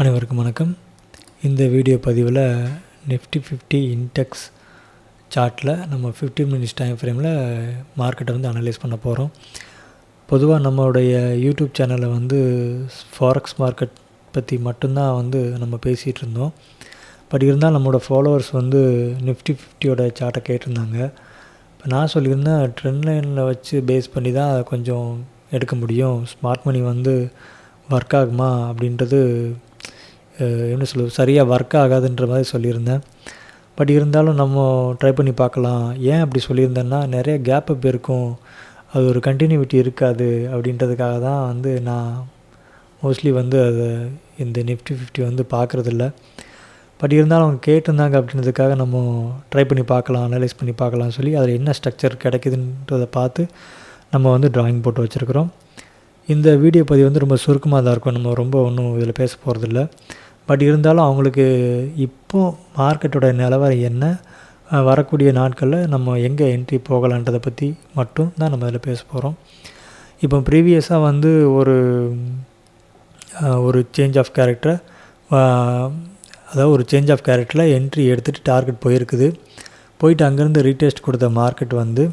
அனைவருக்கும் வணக்கம். இந்த வீடியோ பதிவில் நிஃப்டி 50 இன்டெக்ஸ் சார்ட்டில் நம்ம 15 மினிட்ஸ் டைம் ஃப்ரேமில் மார்க்கெட்டை வந்து அனலைஸ் பண்ண போகிறோம். பொதுவாக நம்மளுடைய யூடியூப் சேனலில் வந்து ஃபாரெக்ஸ் மார்க்கெட் பற்றி மட்டும்தான் வந்து நம்ம பேசிகிட்டு இருந்தோம். பட் இருந்தால் நம்மளோட ஃபாலோவர்ஸ் வந்து நிஃப்டி 50யோட சார்ட்டை கேட்டிருந்தாங்க. இப்போ நான் சொல்லியிருந்தேன் ட்ரெண்ட் லைனில் வச்சு பேஸ் பண்ணி தான் கொஞ்சம் எடுக்க முடியும், ஸ்மார்ட் மணி வந்து ஒர்க் ஆகுமா அப்படின்றது என்ன சொல்லுவது, சரியாக ஒர்க் ஆகாதுன்ற மாதிரி சொல்லியிருந்தேன். பட் இருந்தாலும் நம்ம ட்ரை பண்ணி பார்க்கலாம். ஏன் அப்படி சொல்லியிருந்தேன்னா, நிறைய கேப் அப் இருக்கும், அது ஒரு கண்டினியூட்டி இருக்காது அப்படின்றதுக்காக தான் வந்து நான் மோஸ்ட்லி வந்து அதை இந்த நிஃப்டி 50 வந்து பார்க்குறதில்ல. பட் இருந்தாலும் அவங்க கேட்டிருந்தாங்க அப்படின்றதுக்காக நம்ம ட்ரை பண்ணி பார்க்கலாம், அனலைஸ் பண்ணி பார்க்கலாம்னு சொல்லி அதில் என்ன ஸ்ட்ரக்சர் கிடைக்குதுன்றதை பார்த்து நம்ம வந்து ட்ராயிங் போட்டு வச்சுருக்குறோம். இந்த வீடியோ பதிவு வந்து ரொம்ப சுருக்கமாக தான் இருக்கும், நம்ம ரொம்ப ஒன்றும் இதில் பேச போகிறதில்ல. பட் இருந்தாலும் அவங்களுக்கு இப்போது மார்க்கெட்டோட நிலவரம் என்ன, வரக்கூடிய நாட்களில் நம்ம எங்கே என்ட்ரி போகலான்றதை பற்றி மட்டும் தான் நம்ம இதில் பேச போகிறோம். இப்போ ப்ரீவியஸாக வந்து ஒரு சேஞ்ச் ஆஃப் கேரக்டரை, அதாவது ஒரு சேஞ்ச் ஆஃப் கேரக்டரில் என்ட்ரி எடுத்துகிட்டு டார்கெட் போயிட்டு அங்கேருந்து ரீடெஸ்ட் கொடுத்த மார்க்கெட் வந்து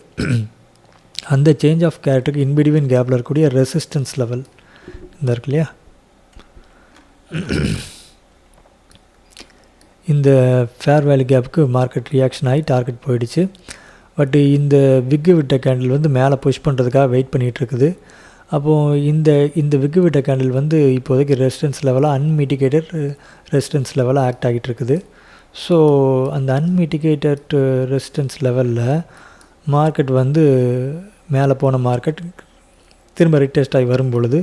அந்த சேஞ்ச் ஆஃப் கேரக்டருக்கு இன்பிட்வீன் கேப்பில் இருக்கக்கூடிய ரெசிஸ்டன்ஸ் லெவல் இந்த இருக்கு இல்லையா, இந்த ஃபேர் வேல்யூ கேப்புக்கு மார்க்கெட் ரியாக்ஷன் ஆகி டார்கெட் போயிடுச்சு. பட் இந்த விக்கு விட்ட கேண்டில் வந்து மேலே புஷ் பண்ணுறதுக்காக வெயிட் பண்ணிகிட்ருக்குது. அப்போது இந்த விக்கு விட்ட கேண்டில் வந்து இப்போதைக்கு ரெசிஸ்டன்ஸ் லெவலாக அன்மிட்டிகேட்டட் ரெசிஸ்டன்ஸ் லெவலாக ஆக்ட் ஆகிட்டு இருக்குது. ஸோ அந்த அன்மிட்டிகேட்டட் ரெசிஸ்டன்ஸ் லெவலில் மார்க்கெட் வந்து மேலே போன மார்க்கெட் திரும்ப ரீடெஸ்ட் ஆகி வரும் பொழுது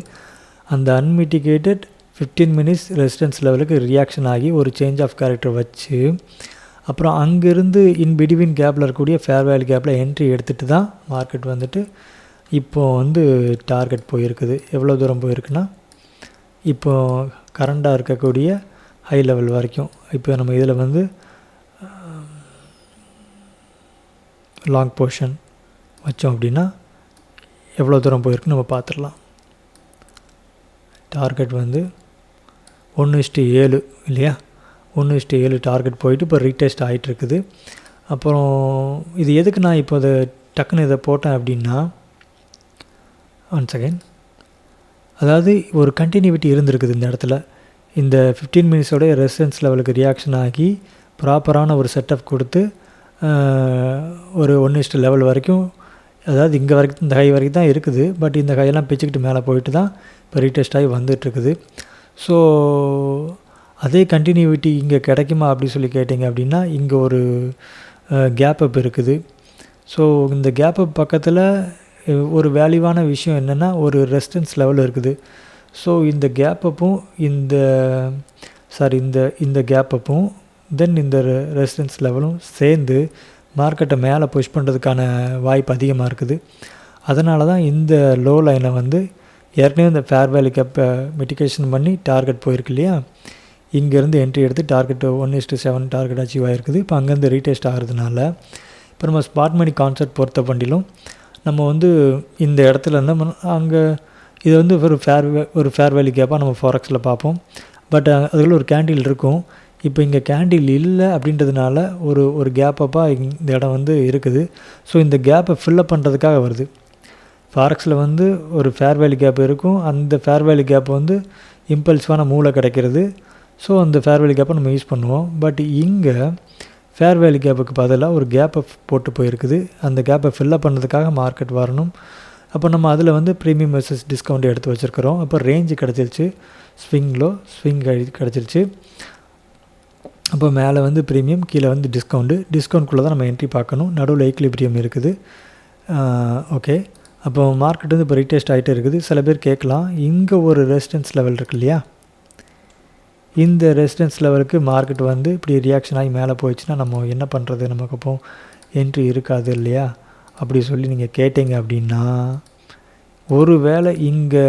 அந்த அன்மிட்டிகேட்டட் 15 மினிட்ஸ் ரெசிஸ்டன்ஸ் லெவலுக்கு ரியாக்ஷன் ஆகி ஒரு சேஞ்ச் ஆஃப் கேரக்டர் வச்சு அப்புறம் அங்கேருந்து பிட்வீன் கேப்பில் இருக்கக்கூடிய ஃபேர் வேல்யூ கேப்பில் என்ட்ரி எடுத்துகிட்டு தான் மார்க்கெட் வந்துட்டு இப்போது வந்து டார்கெட் போயிருக்குது. எவ்வளோ தூரம் போயிருக்குன்னா, இப்போது கரண்டாக இருக்கக்கூடிய ஹை லெவல் வரைக்கும். இப்போ நம்ம இதில் வந்து லாங் போர்ஷன் வச்சோம் அப்படின்னா எவ்வளோ தூரம் போயிருக்குன்னு நம்ம பார்த்துடலாம். டார்கெட் வந்து 1:7 இல்லையா, 1:7 டார்கெட் போயிட்டு இப்போ ரீடெஸ்ட் ஆகிட்டுருக்குது. அப்புறம் இது எதுக்கு நான் இப்போ அதை டக்குன்னு இதை போட்டேன் அப்படின்னா, ஒன் செகண்ட், அதாவது ஒரு கண்டினியூட்டி இருந்திருக்குது இந்த இடத்துல. இந்த 15 மினிட்ஸோடைய ரெசிஸ்டன்ஸ் லெவலுக்கு ரியாக்ஷன் ஆகி ப்ராப்பரான ஒரு செட்டப் கொடுத்து ஒரு 1:11 லெவல் வரைக்கும், அதாவது இங்கே வரைக்கும் இந்த ஹை வரைக்கும் தான் இருக்குது. பட் இந்த ஹையெல்லாம் பிச்சுக்கிட்டு மேலே போயிட்டு தான் இப்போ ரீடெஸ்ட் ஆகி வந்துட்டுருக்குது. ஸோ அதே கண்டினியூட்டி இங்கே கிடைக்குமா அப்படி சொல்லி கேட்டிங்க அப்படின்னா, இங்கே ஒரு கேப் அப் இருக்குது. ஸோ இந்த கேப் அப் பக்கத்தில் ஒரு வேல்யூவான விஷயம் என்னென்னா, ஒரு ரெசிஸ்டன்ஸ் லெவல் இருக்குது. ஸோ இந்த கேப் அப்பும் இந்த கேப் அப்பும் தென் இந்த ரெசிஸ்டன்ஸ் லெவலும் சேர்ந்து மார்க்கெட்டை மேலே புஷ் பண்ணுறதுக்கான வாய்ப்பு அதிகமாக இருக்குது. அதனால தான் இந்த லோ லைனை வந்து ஏற்கனவே இந்த ஃபேர் வேல்யூ கேப்பை மிட்டிகேஷன் பண்ணி டார்கெட் போயிருக்கு இல்லையா, இங்கேருந்து என்ட்ரி எடுத்து டார்கெட் 1:7 டார்கெட் அச்சீவ் ஆகிருக்குது. இப்போ அங்கேருந்து ரீடெஸ்ட் ஆகிறதுனால இப்போ நம்ம ஸ்மார்ட் மணி கான்செப்ட் பொறுத்த பண்ணிலும் நம்ம வந்து இந்த இடத்துல இருந்து அங்கே இதை வந்து ஒரு ஃபேர் வேல்யூ கேப்பாக நம்ம ஃபாரெக்ஸில் பார்ப்போம். பட் அதில் ஒரு கேண்டில் இருக்கும். இப்போ இங்கே கேண்டில் இல்லை அப்படின்றதுனால ஒரு கேப்பப்பாக இந்த இடம் வந்து இருக்குது. ஸோ இந்த கேப்பை ஃபில்லப் பண்ணுறதுக்காக வருது. ஃபாரெக்ஸில் வந்து ஒரு ஃபேர் வேல்யூ கேப் இருக்கும். அந்த ஃபேர் வேல்யூ கேப் வந்து இம்பல்சிவான மூளை கிடைக்கிறது. ஸோ அந்த ஃபேர் வேல்யூ கேப்பை நம்ம யூஸ் பண்ணுவோம். பட் இங்கே ஃபேர் வேல்யூ கேப்புக்கு பதிலாக ஒரு கேப்பை போட்டு போயிருக்குது. அந்த கேப்பை ஃபில்லப் பண்ணுறதுக்காக மார்க்கெட் வரணும். அப்போ நம்ம அதில் வந்து ப்ரீமியம் வெர்சஸ் டிஸ்கவுண்ட் எடுத்து வச்சுருக்கிறோம். அப்போ ரேஞ்சு கிடச்சிருச்சு, ஸ்விங் கிடச்சிருச்சு. அப்போ மேலே வந்து ப்ரீமியம், கீழே வந்து டிஸ்கவுண்ட்குள்ளே தான் நம்ம என்ட்ரி பார்க்கணும். நடுவில் ஈக்லிபிரியம் இருக்குது. ஓகே, அப்போ மார்க்கெட் வந்து இப்போ ரீடெஸ்ட் ஆகிட்டே இருக்குது. சில பேர் கேட்கலாம், இங்கே ஒரு ரெசிஸ்டன்ஸ் லெவல் இருக்கு இல்லையா, இந்த ரெசிஸ்டன்ஸ் லெவலுக்கு மார்க்கெட் வந்து இப்படி ரியாக்ஷன் ஆகி மேலே போயிடுச்சுன்னா நம்ம என்ன பண்ணுறது, நமக்கு அப்போ என்ட்ரி இருக்காது இல்லையா அப்படி சொல்லி நீங்கள் கேட்டிங்க அப்படின்னா, ஒரு வேளை இங்கே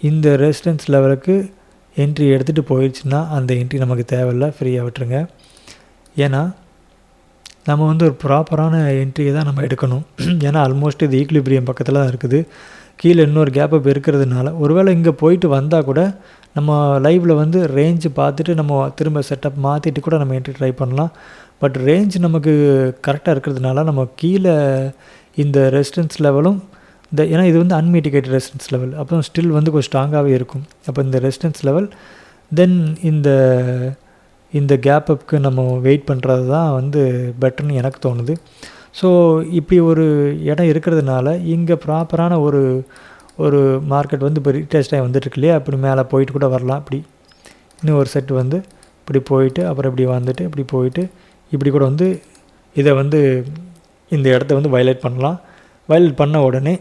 இந்த ரெசிஸ்டன்ஸ் லெவலுக்கு என்ட்ரி எடுத்துகிட்டு போயிடுச்சுன்னா அந்த என்ட்ரி நமக்கு தேவையில்லை, ஃப்ரீயாக விட்டுருங்க. ஏன்னா நம்ம வந்து ஒரு ப்ராப்பரான என்ட்ரியை தான் நம்ம எடுக்கணும். ஏன்னா ஆல்மோஸ்ட் இது ஈக்லிபிரியம் பக்கத்தில் தான் இருக்குது. கீழே இன்னொரு கேப் அப் இருக்கிறதுனால ஒருவேளை இங்கே போயிட்டு வந்தால் கூட நம்ம லைவில் வந்து ரேஞ்சு பார்த்துட்டு நம்ம திரும்ப செட்டப் மாற்றிட்டு கூட நம்ம என்ட்ரி ட்ரை பண்ணலாம். பட் ரேஞ்ச் நமக்கு கரெக்டாக இருக்கிறதுனால நம்ம கீழே இந்த ரெசிஸ்டன்ஸ் லெவலும் ஏன்னா இது வந்து அன்மிட்டிகேட்டட் ரெசிஸ்டன்ஸ் லெவல், அப்புறம் ஸ்டில் வந்து கொஞ்சம் ஸ்ட்ராங்காகவே இருக்கும். அப்போ இந்த ரெசிஸ்டன்ஸ் லெவல் தென் இந்த கேப் அப்க்கு நம்ம வெயிட் பண்ணுறது தான் வந்து பெட்டர்னு எனக்கு தோணுது. ஸோ இப்படி ஒரு இடம் இருக்கிறதுனால இங்கே ப்ராப்பரான ஒரு மார்க்கெட் வந்து இப்போ ரீடெஸ்ட் ஆகி வந்துட்டுருக்கு இல்லையா, அப்படி மேலே போயிட்டு கூட வரலாம். இப்படி இன்னும் ஒரு செட் வந்து இப்படி போயிட்டு அப்புறம் இப்படி வந்துட்டு இப்படி போயிட்டு இப்படி கூட வந்து இதை வந்து இந்த இடத்த வந்து வயலேட் பண்ணலாம். வயலேட் பண்ண உடனே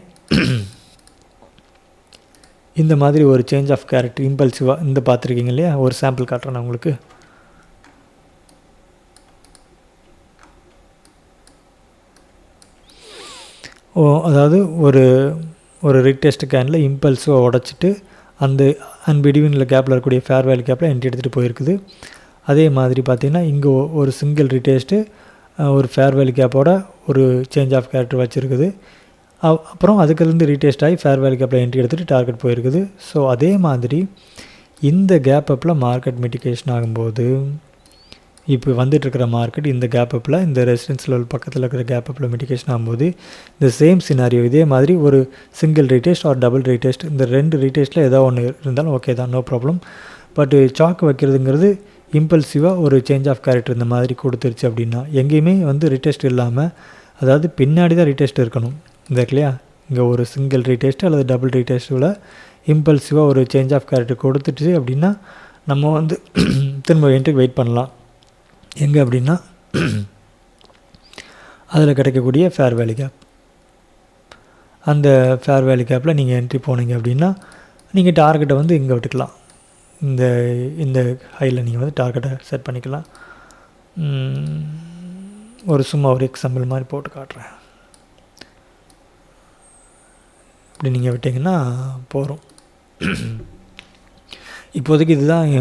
இந்த மாதிரி ஒரு சேஞ்ச் ஆஃப் கேரக்டர் இம்பல்சிவாக இந்த பார்த்துருக்கீங்க இல்லையா, ஒரு சாம்பிள் காட்டுறேன் நான் உங்களுக்கு. அதாவது ஒரு ரீடெஸ்ட் கேனில் இம்பல்ஸிவாக உடச்சிட்டு அந்த அன்பிட்வீனில் கேப்பில் இருக்கக்கூடிய ஃபேர் வேல்யூ கேப்பில் என்ட்ரி எடுத்துகிட்டு போயிருக்குது. அதே மாதிரி பார்த்திங்கன்னா இங்கே ஒரு சிங்கிள் ரீடெஸ்ட்டு ஒரு ஃபேர் வேல்யூ கேப்போட ஒரு சேஞ்ச் ஆஃப் கேரக்டர் வச்சுருக்குது. அப்புறம் அதுக்குலேருந்து ரீடெஸ்ட் ஆகி ஃபேர் வேல்யூ கேப்பில் என்ட்ரி எடுத்துகிட்டு டார்கெட் போயிருக்குது. ஸோ அதே மாதிரி இந்த கேப் அப்பில் மார்க்கெட் மிட்டிகேஷன் ஆகும்போது இப்போ வந்துட்டுருக்கிற மார்க்கெட் இந்த கேப் அப்பில் இந்த ரெசிடென்ஸ் லெவல் பக்கத்தில் இருக்கிற கேப் அப்பில் மிட்டிகேஷன் ஆகும்போது இந்த சேம் சினாரியோ இதே மாதிரி ஒரு single retest or double retest இந்த 2 ரீடெஸ்ட்டில் ஏதோ ஒன்று இருந்தாலும் ஓகே தான், நோ ப்ராப்ளம். பட் சாக் வைக்கிறதுங்கிறது இம்பல்சிவாக ஒரு சேஞ்ச் ஆஃப் கேரக்டர் இந்த மாதிரி கொடுத்துருச்சு அப்படின்னா எங்கேயுமே வந்து ரீடெஸ்ட் இல்லாமல், அதாவது பின்னாடி தான் ரீடெஸ்ட் இருக்கணும். இந்த இல்லையா, இங்கே ஒரு சிங்கிள் ரீடெஸ்ட் அல்லது டபுள் ரீடெஸ்ட்டில் இம்பல்சிவாக ஒரு சேஞ்ச் ஆஃப் கேரக்டர் கொடுத்துட்டு அப்படின்னா நம்ம வந்து திரும்ப என்ட்ரிக்கு வெயிட் பண்ணலாம். எங்கே அப்படின்னா அதில் கிடைக்கக்கூடிய ஃபேர் வேல்யூ கேப், அந்த ஃபேர் வேல்யூ கேப்பில் நீங்கள் என்ட்ரி போனீங்க அப்படின்னா நீங்கள் டார்கெட்டை வந்து இங்கே விட்டுக்கலாம். இந்த ஹையில் நீங்கள் வந்து டார்கெட்டை செட் பண்ணிக்கலாம். சும்மா ஒரு எக்ஸாம்பிள் மாதிரி போட்டு காட்டுறேன். இப்படி நீங்கள் விட்டிங்கன்னா போகிறோம். இப்போதைக்கு இதுதான்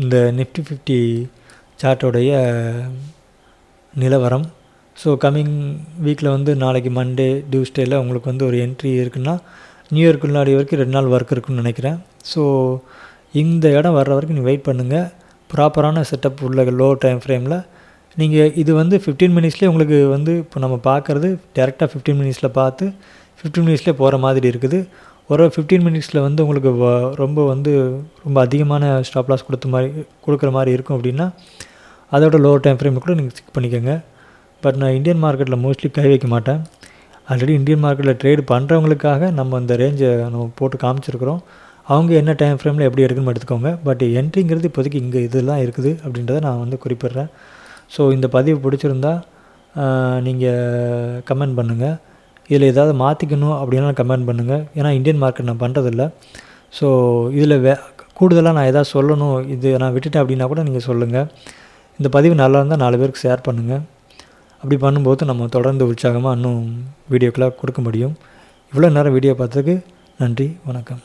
இந்த நிஃப்டி 50 சார்ட்டோடைய நிலவரம். ஸோ கம்மிங் வீக்கில் வந்து நாளைக்கு மண்டே டியூஸ்டேயில் உங்களுக்கு வந்து ஒரு என்ட்ரி இருக்குன்னா நியூ இயர்க்கு முன்னாடி வரைக்கும் 2 நாள் ஒர்க் இருக்குன்னு நினைக்கிறேன். ஸோ இந்த இடம் வர்ற வரைக்கும் நீங்கள் வெயிட் பண்ணுங்கள். ப்ராப்பரான செட்டப் உள்ள லோ டைம் ஃப்ரேமில் நீங்கள் இது வந்து 15 மினிட்ஸ்லேயே உங்களுக்கு வந்து இப்போ நம்ம பார்க்குறது டேரெக்டாக 15 மினிட்ஸில் பார்த்து 15 மினிட்ஸ்லேயே போகிற மாதிரி இருக்குது. ஒரு 15 மினிட்ஸில் வந்து உங்களுக்கு ரொம்ப அதிகமான ஸ்டாப் லாஸ் கொடுக்குற மாதிரி இருக்கும் அப்படின்னா அதோட லோ டைம் ஃப்ரேமில் கூட நீங்கள் செக் பண்ணிக்கோங்க. பட் நான் இந்தியன் மார்க்கெட்டில் மோஸ்ட்லி கை வைக்க மாட்டேன். ஆல்ரெடி இந்தியன் மார்க்கெட்டில் ட்ரேடு பண்ணுறவங்களுக்காக நம்ம இந்த ரேஞ்சை நம்ம போட்டு காமிச்சிருக்கிறோம். அவங்க என்ன டைம் ஃப்ரேமில் எப்படி எடுக்கணும்னு எடுத்துக்கோங்க. பட் என்ட்ரிங்கிறது இப்போதைக்கு இங்கே இதெல்லாம் இருக்குது அப்படின்றத நான் வந்து குறிப்பிட்றேன். ஸோ இந்த பதிவு பிடிச்சிருந்தா நீங்கள் கமெண்ட் பண்ணுங்கள். இதில் ஏதாவது மாற்றிக்கணும் அப்படின்னா கமெண்ட் பண்ணுங்கள். ஏன்னா இந்தியன் மார்க்கெட் நான் பண்ணுறதில்ல. ஸோ இதில் கூடுதலாக நான் எதாவது சொல்லணும், இது நான் விட்டுட்டேன் அப்படின்னா கூட நீங்கள் சொல்லுங்கள். இந்த பதிவு நல்லா இருந்தால் 4 பேருக்கு ஷேர் பண்ணுங்கள். அப்படி பண்ணும்போது நம்ம தொடர்ந்து உற்சாகமாக இன்னும் வீடியோக்கெலாம் கொடுக்க முடியும். இவ்வளோ நேரம் வீடியோ பார்த்ததுக்கு நன்றி, வணக்கம்.